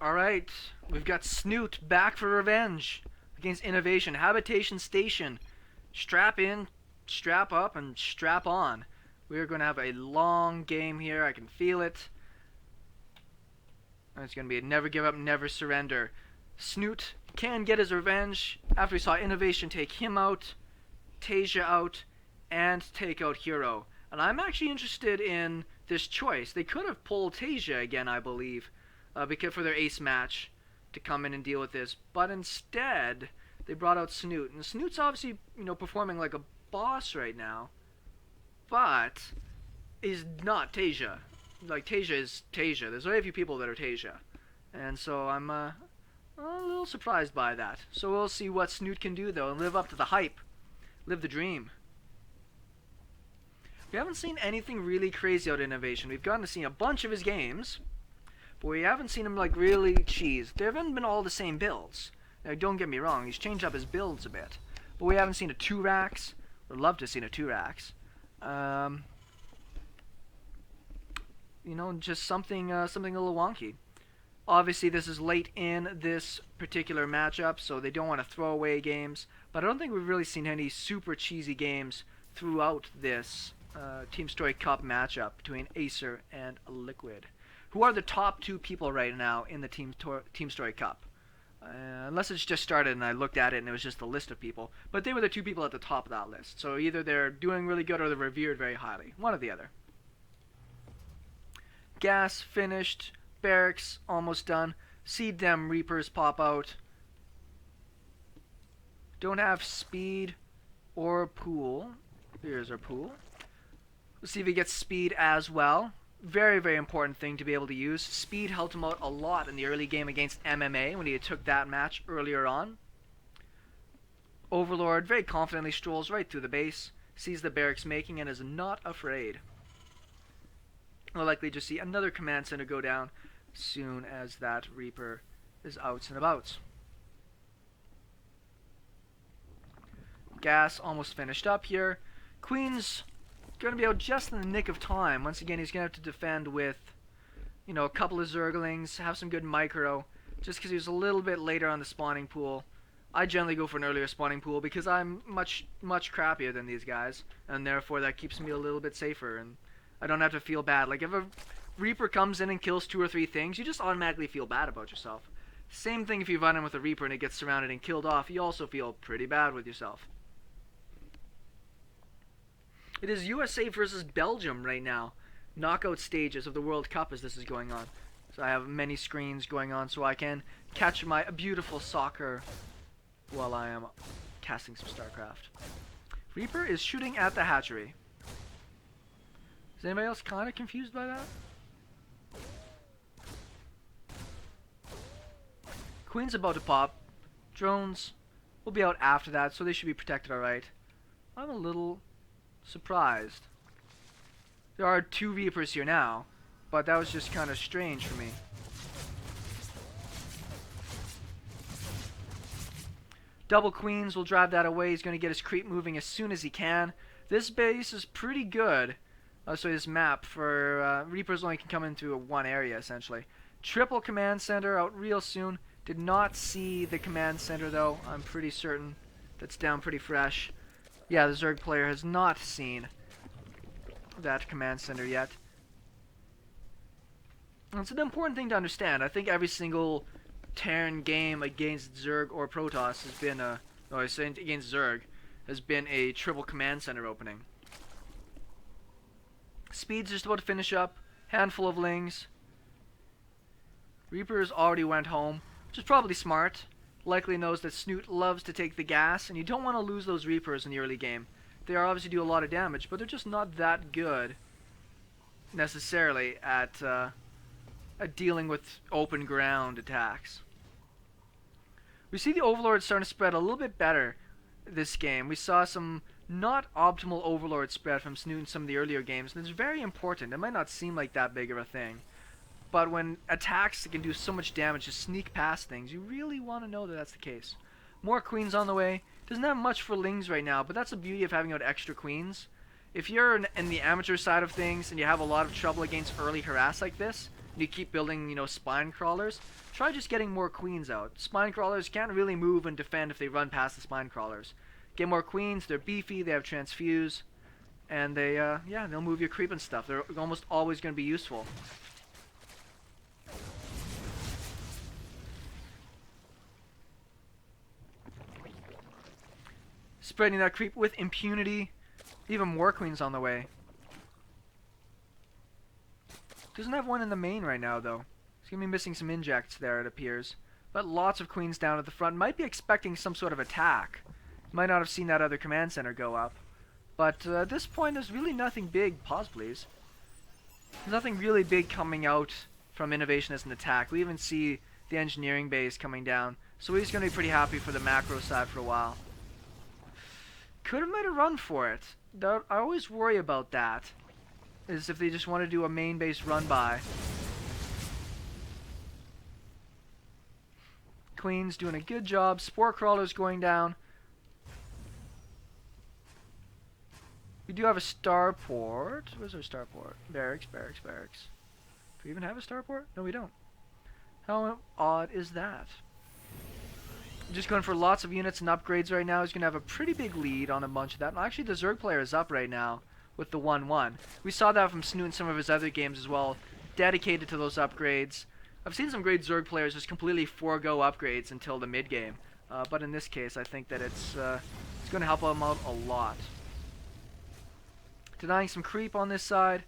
Alright, we've got Snute back for revenge against Innovation. Habitation Station. Strap in, strap up, and strap on. We're going to have a long game here. I can feel it. It's going to be a never give up, never surrender. Snute can get his revenge after we saw Innovation take him out, Tasia out, and take out Hero. And I'm actually interested in this choice. They could have pulled Tasia again, I believe, because for their ace match to come in and deal with this. But instead, they brought out Snute. And Snute's obviously, performing like a boss right now. But is not Tasia. Like, Tasia is Tasia. There's very few people that are Tasia. And so I'm a little surprised by that. So we'll see what Snute can do, though, and live up to the hype. Live the dream. We haven't seen anything really crazy out of Innovation. We've gotten to see a bunch of his games, but we haven't seen him, like, really cheese. They haven't been all the same builds. Now, don't get me wrong, he's changed up his builds a bit. But we haven't seen a 2-Rax. Would love to have seen a 2-Rax. Just something a little wonky. Obviously, this is late in this particular matchup, so they don't want to throw away games. But I don't think we've really seen any super cheesy games throughout this Team Story Cup matchup between Acer and Liquid, who are the top two people right now in the Team Story Cup. Unless it's just started and I looked at it and it was just a list of people. But they were the two people at the top of that list. So either they're doing really good or they're revered very highly. One or the other. Gas finished. Barracks almost done. Seed them Reapers pop out. Don't have speed or pool. Here's our pool. Let's see if he gets speed as well. Very, very important thing to be able to use. Speed helped him out a lot in the early game against MMA when he took that match earlier on. Overlord very confidently strolls right through the base, sees the barracks making, and is not afraid. We'll likely just see another command center go down soon as that Reaper is out and about. Gas almost finished up here. Queen's going to be out just in the nick of time. Once again, he's going to have to defend with, a couple of Zerglings, have some good micro, just because he was a little bit later on the spawning pool. I generally go for an earlier spawning pool because I'm much, much crappier than these guys, and therefore that keeps me a little bit safer, and I don't have to feel bad. Like, if a Reaper comes in and kills 2 or 3 things, you just automatically feel bad about yourself. Same thing if you run in with a Reaper and it gets surrounded and killed off, you also feel pretty bad with yourself. It is USA versus Belgium right now. Knockout stages of the World Cup as this is going on. So I have many screens going on so I can catch my beautiful soccer while I am casting some Starcraft. Reaper is shooting at the hatchery. Is anybody else kind of confused by that? Queen's about to pop. Drones will be out after that, so they should be protected alright. I'm a little surprised. There are 2 Reapers here now, but that was just kind of strange for me. Double Queens will drive that away. He's going to get his creep moving as soon as he can. This base is pretty good. So this map for Reapers only can come into one area essentially. Triple command center out real soon. Did not see the command center though. I'm pretty certain that's down pretty fresh. Yeah, the Zerg player has not seen that command center yet. It's an important thing to understand. I think every single Terran game against Zerg or Protoss has been against Zerg has been a triple command center opening. Speed's just about to finish up. Handful of Lings. Reapers already went home, which is probably smart. Likely knows that Snute loves to take the gas, and you don't want to lose those Reapers in the early game. They obviously do a lot of damage, but they're just not that good necessarily at dealing with open ground attacks. We see the Overlord starting to spread a little bit better this game. We saw some not optimal Overlord spread from Snute in some of the earlier games, and it's very important. It might not seem like that big of a thing, but when attacks that can do so much damage just sneak past things, you really want to know that that's the case. More Queens on the way. Doesn't have much for Lings right now, but that's the beauty of having out extra Queens. If you're in the amateur side of things and you have a lot of trouble against early harass like this, you keep building, you know, spine crawlers, try just getting more queens out. Spine crawlers can't really move and defend if they run past the spine crawlers. Get more queens, they're beefy, they have transfuse, and they, yeah, they'll move your creep and stuff. They're almost always going to be useful. Spreading that creep with impunity. Even more queens on the way. Doesn't have one in the main right now, though. He's going to be missing some injects there, it appears. But lots of queens down at the front. Might be expecting some sort of attack. Might not have seen that other command center go up. But at this point, there's really nothing big. Pause, please. There's nothing really big coming out from innovation as an attack. We even see the engineering base coming down. So he's going to be pretty happy for the macro side for a while. Could have made a run for it. I always worry about that. Is if they just want to do a main base run by. Queen's doing a good job. Spore crawler's going down. We do have a starport. Where's our starport? Barracks, barracks, barracks. Do we even have a starport? No, we don't. How odd is that? Just going for lots of units and upgrades right now. He's going to have a pretty big lead on a bunch of that. Actually, the Zerg player is up right now with the 1-1. We saw that from Snute in some of his other games as well. Dedicated to those upgrades. I've seen some great Zerg players just completely forego upgrades until the mid-game. But in this case, I think that it's going to help him out a lot. Denying some creep on this side.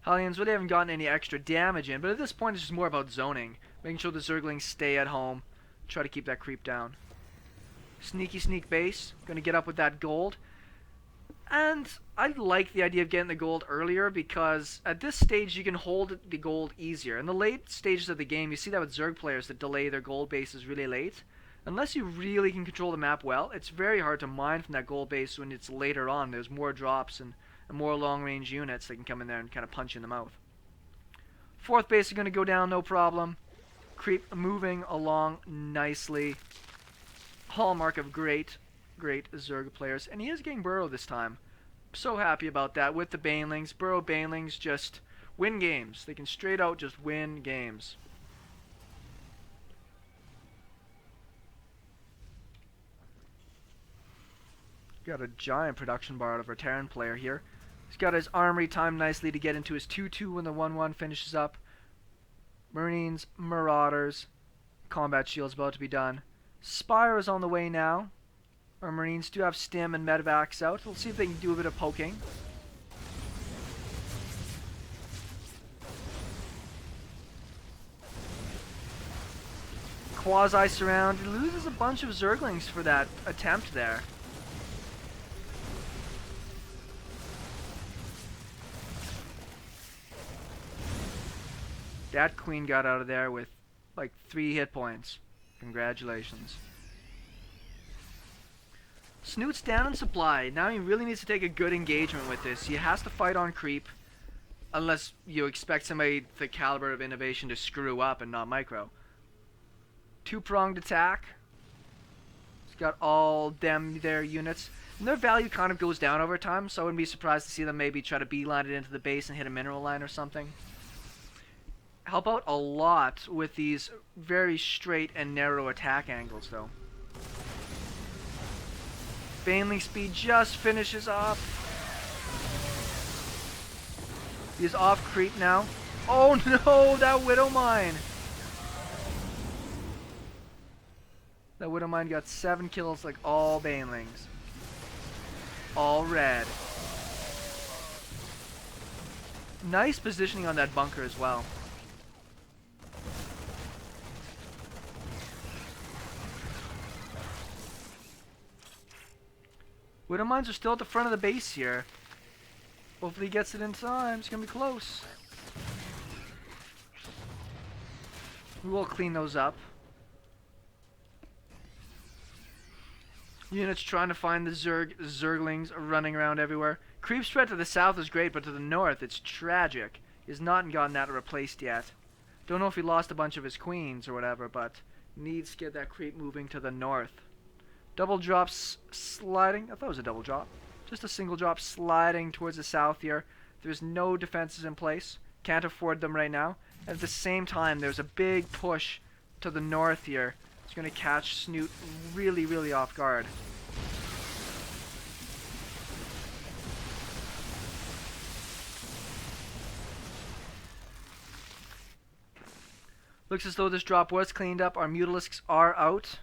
Hellions really haven't gotten any extra damage in, but at this point it's just more about zoning. Making sure the Zerglings stay at home. Try to keep that creep down. Sneaky sneak base. Going to get up with that gold. And I like the idea of getting the gold earlier because at this stage you can hold the gold easier. In the late stages of the game, you see that with Zerg players that delay their gold bases really late. Unless you really can control the map well, it's very hard to mine from that gold base when it's later on. There's more drops and more long-range units that can come in there and kind of punch you in the mouth. Fourth base is going to go down, no problem. Creep moving along nicely. Hallmark of great Zerg players. And he is getting Burrow this time. So happy about that with the Banelings. Burrow Banelings just win games. They can straight out just win games. Got a giant production bar out of our Terran player here. He's got his armory timed nicely to get into his 2-2 when the 1-1 finishes up. Marines, Marauders, combat shield's about to be done. Spire is on the way now. Our Marines do have stim and medevacs out. We'll see if they can do a bit of poking. Quasi surround. He loses a bunch of Zerglings for that attempt there. That queen got out of there with like 3 hit points. Congratulations. Snute's down in supply. Now he really needs to take a good engagement with this. He has to fight on creep. Unless you expect somebody the caliber of innovation to screw up and not micro. 2-pronged attack. He's got all them their units. And their value kind of goes down over time, so I wouldn't be surprised to see them maybe try to beeline it into the base and hit a mineral line or something. Help out a lot with these very straight and narrow attack angles, though. Baneling speed just finishes off. He's off creep now. Oh no, that Widow Mine! That Widow Mine got 7 kills like all Banelings. All red. Nice positioning on that bunker as well. Widow Mines are still at the front of the base here. Hopefully he gets it in time. It's going to be close. We will clean those up. Units trying to find the Zerglings running around everywhere. Creep spread to the south is great, but to the north it's tragic. He has not gotten that replaced yet. Don't know if he lost a bunch of his queens or whatever, but needs to get that creep moving to the north. Double drops sliding. I thought it was a double drop. Just a single drop sliding towards the south here. There's no defenses in place. Can't afford them right now. At the same time, there's a big push to the north here. It's going to catch Snute really, really off guard. Looks as though this drop was cleaned up. Our Mutalisks are out.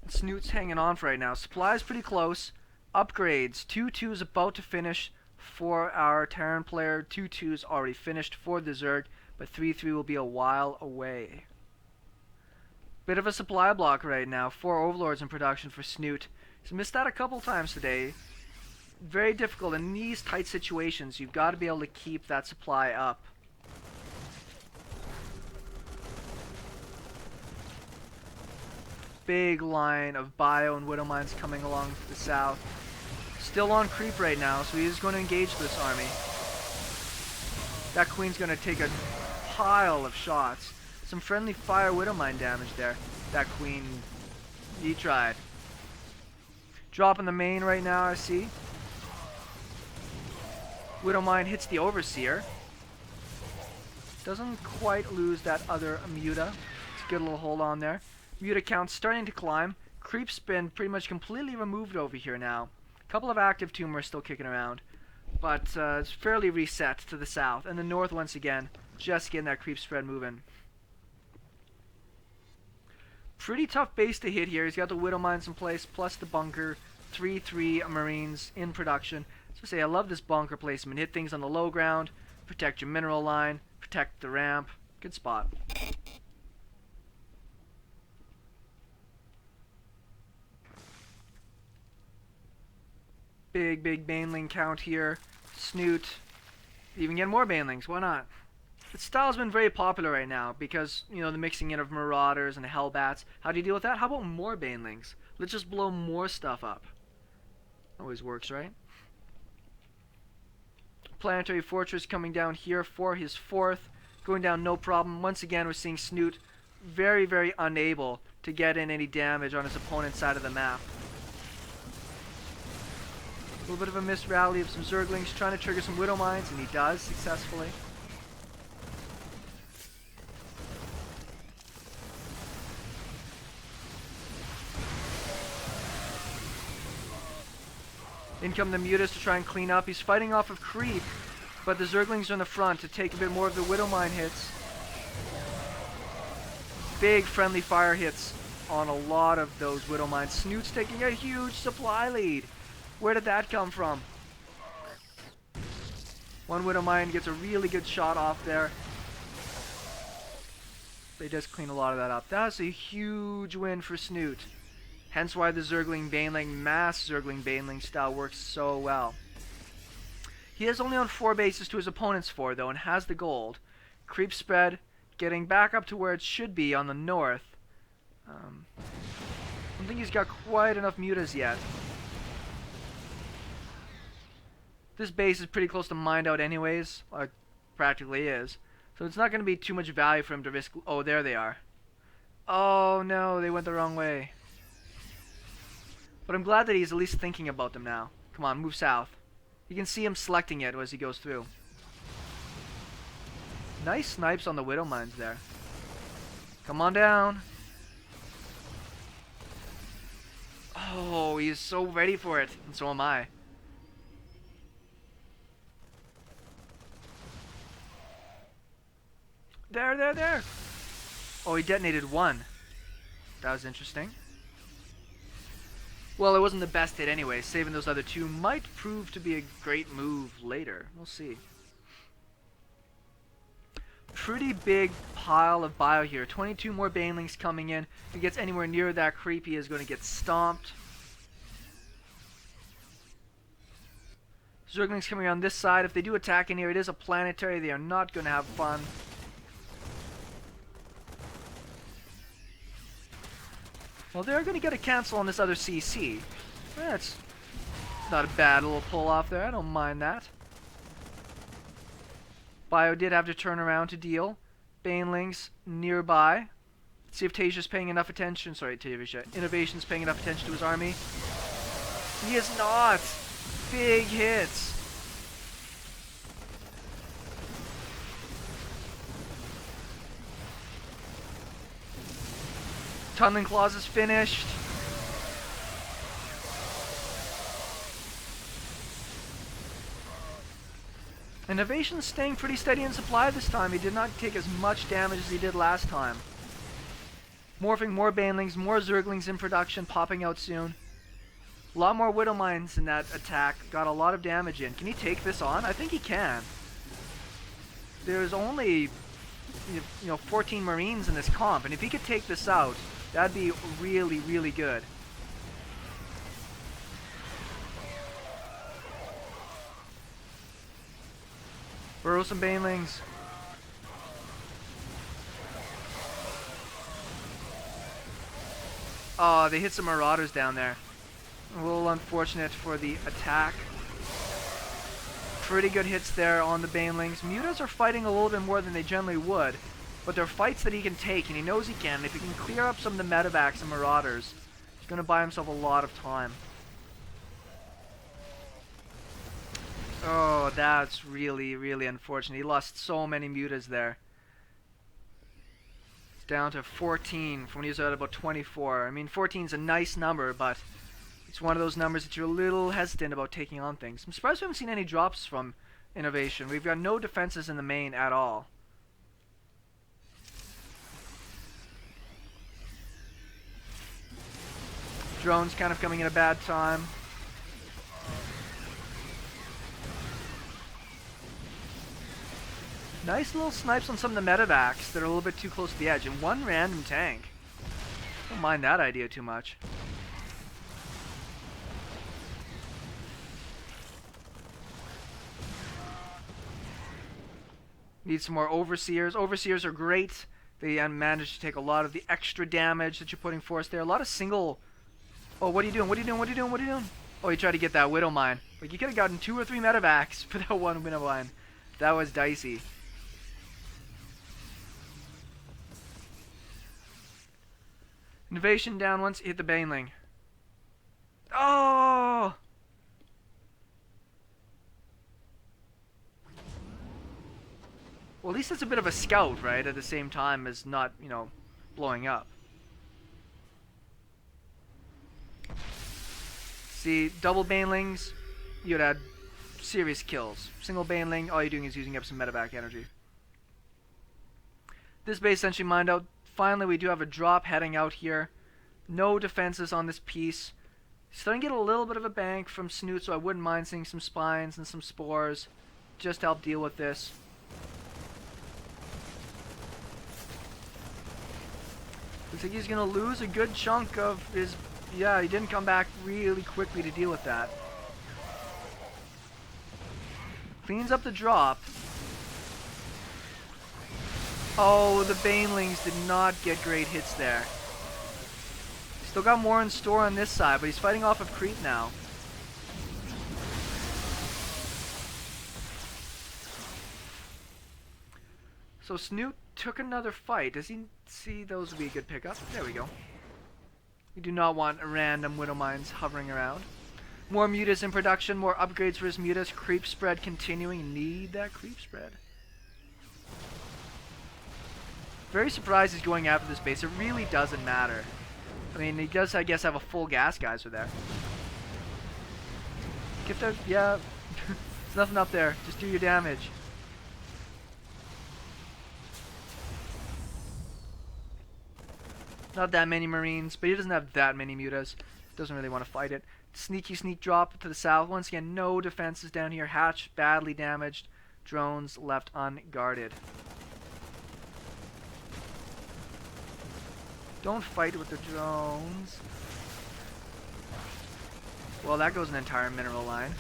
Snute's hanging on for right now. Supply's pretty close. Upgrades. 2-2's about to finish for our Terran player. 2-2's already finished for the Zerg, but 3-3 will be a while away. Bit of a supply block right now. 4 Overlords in production for Snute. He's missed that a couple times today. Very difficult in these tight situations. You've got to be able to keep that supply up. Big line of bio and widow mines coming along the south. Still on creep right now, so he is going to engage this army. That queen's going to take a pile of shots. Some friendly fire widow mine damage there. That queen, he tried. Dropping the main right now, I see. Widow mine hits the overseer. Doesn't quite lose that other muta. It's a good little hold on there. Muta count's starting to climb. Creep's been pretty much completely removed over here now. A couple of active tumors still kicking around, but it's fairly reset to the south. And the north once again, just getting that creep spread moving. Pretty tough base to hit here. He's got the widow mines in place, plus the bunker. 3-3 marines in production. So say I love this bunker placement. Hit things on the low ground, protect your mineral line, protect the ramp. Good spot. Big baneling count here. Snute. Even get more banelings. Why not? Its style's been very popular right now because, you know, the mixing in of marauders and hellbats. How do you deal with that? How about more banelings? Let's just blow more stuff up. Always works, right? Planetary Fortress coming down here for his 4th. Going down no problem. Once again, we're seeing Snute very unable to get in any damage on his opponent's side of the map. A little bit of a missed rally of some Zerglings trying to trigger some Widow Mines, and he does successfully. In come the Mutas to try and clean up. He's fighting off of creep, but the Zerglings are in the front to take a bit more of the Widow Mine hits. Big friendly fire hits on a lot of those Widow Mines. Snute's taking a huge supply lead. Where did that come from? One Widow Mine gets a really good shot off there. They just clean a lot of that up. That's a huge win for Snute. Hence why the Zergling Baneling, mass Zergling Baneling style works so well. He is only on 4 bases to his opponent's 4 though, and has the gold. Creep spread, getting back up to where it should be on the north. I don't think he's got quite enough mutas yet. This base is pretty close to mined out anyways, or practically is. So it's not going to be too much value for him to risk. Oh, there they are. Oh no, they went the wrong way. But I'm glad that he's at least thinking about them now. Come on, move south. You can see him selecting it as he goes through. Nice snipes on the Widow Mines there. Come on down. Oh, he's so ready for it. And so am I. There. Oh, he detonated 1. That was interesting. Well, it wasn't the best hit anyway. Saving those other 2 might prove to be a great move later. We'll see. Pretty big pile of bio here. 22 more banelings coming in. If he gets anywhere near that creep, he is going to get stomped. Zerglings coming on this side. If they do attack in here, it is a planetary. They are not going to have fun. Well, they're going to get a cancel on this other CC. That's not a bad little pull off there. I don't mind that. Bio did have to turn around to deal. Banelings nearby. Let's see if Tasia's paying enough attention. Sorry, Tasia. Innovation's paying enough attention to his army. He is not. Big hits. Tunneling Claws is finished. Innovation's staying pretty steady in supply this time. He did not take as much damage as he did last time. Morphing more Banelings, more Zerglings in production, popping out soon. A lot more Widow Mines in that attack. Got a lot of damage in. Can he take this on? I think he can. There's only 14 Marines in this comp, and if he could take this out, that'd be really, really good. Burrow some Banelings. Oh, they hit some Marauders down there. A little unfortunate for the attack. Pretty good hits there on the Banelings. Mutas are fighting a little bit more than they generally would, but they're fights that he can take, and he knows he can. If he can clear up some of the medevacs and Marauders, he's going to buy himself a lot of time. Oh, that's really, really unfortunate. He lost so many mutas there. It's down to 14 from when he was at about 24. I mean, 14 is a nice number, but it's one of those numbers that you're a little hesitant about taking on things. I'm surprised we haven't seen any drops from Innovation. We've got no defenses in the main at all. Drones kind of coming in a bad time. Nice little snipes on some of the medevacs that are a little bit too close to the edge. And one random tank. Don't mind that idea too much. Need some more Overseers. Overseers are great. They manage to take a lot of the extra damage that you're putting forth there. A lot of single... Oh, what are you doing? What are you doing? What are you doing? What are you doing? Oh, you tried to get that Widow Mine. Like, you could have gotten 2 or 3 medevacs for that one Widow Mine. That was dicey. Innovation down once, hit the Baneling. Oh! Well, at least it's a bit of a scout, right? At the same time as not, blowing up. See, double Banelings, you'd add serious kills. Single Baneling, all you're doing is using up some medevac energy. This base essentially mined out. Finally, we do have a drop heading out here. No defenses on this piece. Starting to get a little bit of a bank from Snute, so I wouldn't mind seeing some spines and some spores just to help deal with this. Looks like he's going to lose a good chunk of his... Yeah, he didn't come back really quickly to deal with that. Cleans up the drop. Oh, the Banelings did not get great hits there. Still got more in store on this side, but he's fighting off of creep now. So Snute took another fight. Does he see those would be a good pickup? There we go. We do not want random Widow Mines hovering around. More mutas in production, more upgrades for his mutas. Creep spread continuing. Need that creep spread. Very surprised he's going after this base. It really doesn't matter. I mean, he does, I guess, have a full gas geyser there. Get there, yeah. There's nothing up there. Just do your damage. Not that many Marines, but he doesn't have that many mutas. Doesn't really want to fight it. Sneaky sneak drop to the south. Once again, no defenses down here. Hatch badly damaged. Drones left unguarded. Don't fight with the drones. Well, that goes an entire mineral line.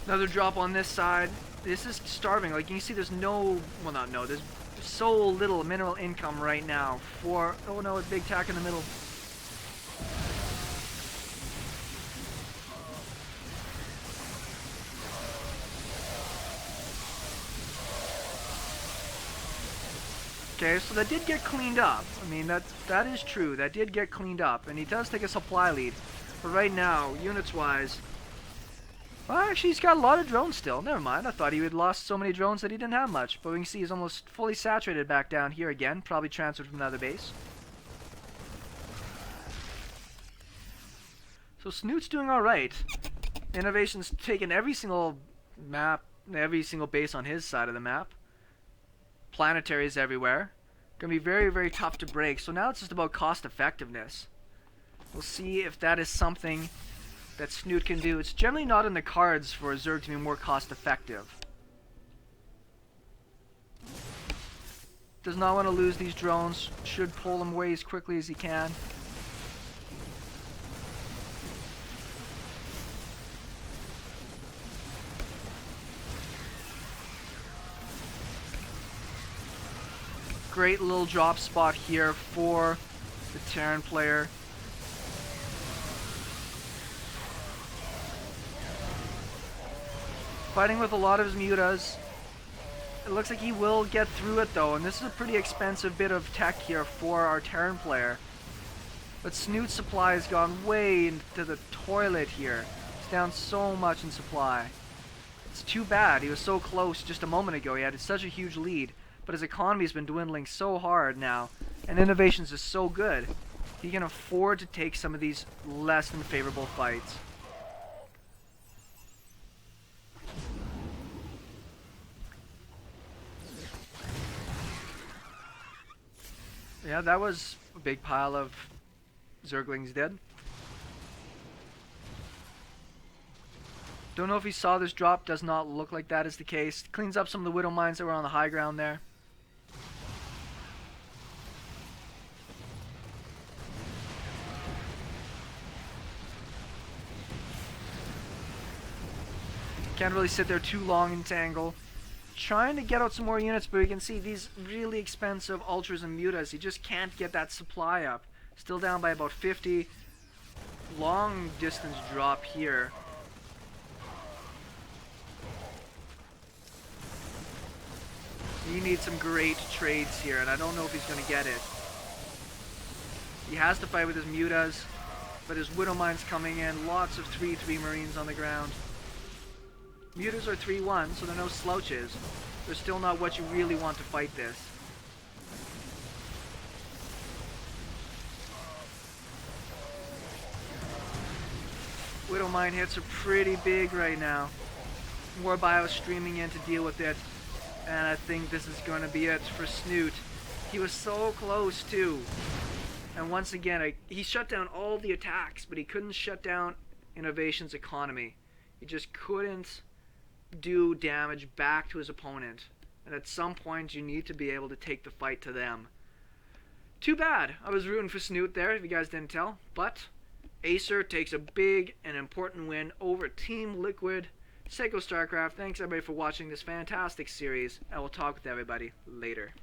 Another drop on this side. This is starving. Like, you can see there's no... Well, not no. There's so little mineral income right now for... Oh, no, a big tack in the middle. Okay, so that did get cleaned up. I mean, that is true. That did get cleaned up, and he does take a supply lead. But right now, units-wise, Well, actually, he's got a lot of drones still. Never mind. I thought he had lost so many drones that he didn't have much. But we can see he's almost fully saturated back down here again. Probably transferred from another base. So Snute's doing alright. Innovation's taken every single map, every single base on his side of the map. Planetaries everywhere. Gonna be very, very tough to break. So now it's just about cost effectiveness. We'll see if that is something that Snute can do. It's generally not in the cards for Zerg to be more cost effective. Does not want to lose these drones. Should pull them away as quickly as he can. Great little drop spot here for the Terran player. Fighting with a lot of his mutas. It looks like he will get through it though, and this is a pretty expensive bit of tech here for our Terran player. But Snute's supply has gone way into the toilet here. It's down so much in supply. It's too bad. He was so close just a moment ago. He had such a huge lead. But his economy's been dwindling so hard now, and innovations is so good, he can afford to take some of these less than favorable fights. Yeah, that was a big pile of Zerglings dead. Don't know if he saw this drop. Does not look like that is the case. Cleans up some of the Widow Mines that were on the high ground there. Can't really sit there too long in Tangle. Trying to get out some more units, but we can see these really expensive Ultras and Mutas. He just can't get that supply up. Still down by about 50. Long distance drop here. He needs some great trades here, and I don't know if he's going to get it. He has to fight with his Mutas, but his Widow Mine's coming in. Lots of 3-3 Marines on the ground. Mutas are 3-1, so they're no slouches. They're still not what you really want to fight this. Widow Mine hits are pretty big right now. More bios streaming in to deal with it. And I think this is going to be it for Snute. He was so close too. And once again, he shut down all the attacks, but he couldn't shut down Innovation's economy. He just couldn't do damage back to his opponent. And at some point, you need to be able to take the fight to them. Too bad. I was rooting for Snute there, if you guys didn't tell. But Acer takes a big and important win over Team Liquid. SeKo Starcraft, thanks everybody for watching this fantastic series. I will talk with everybody later.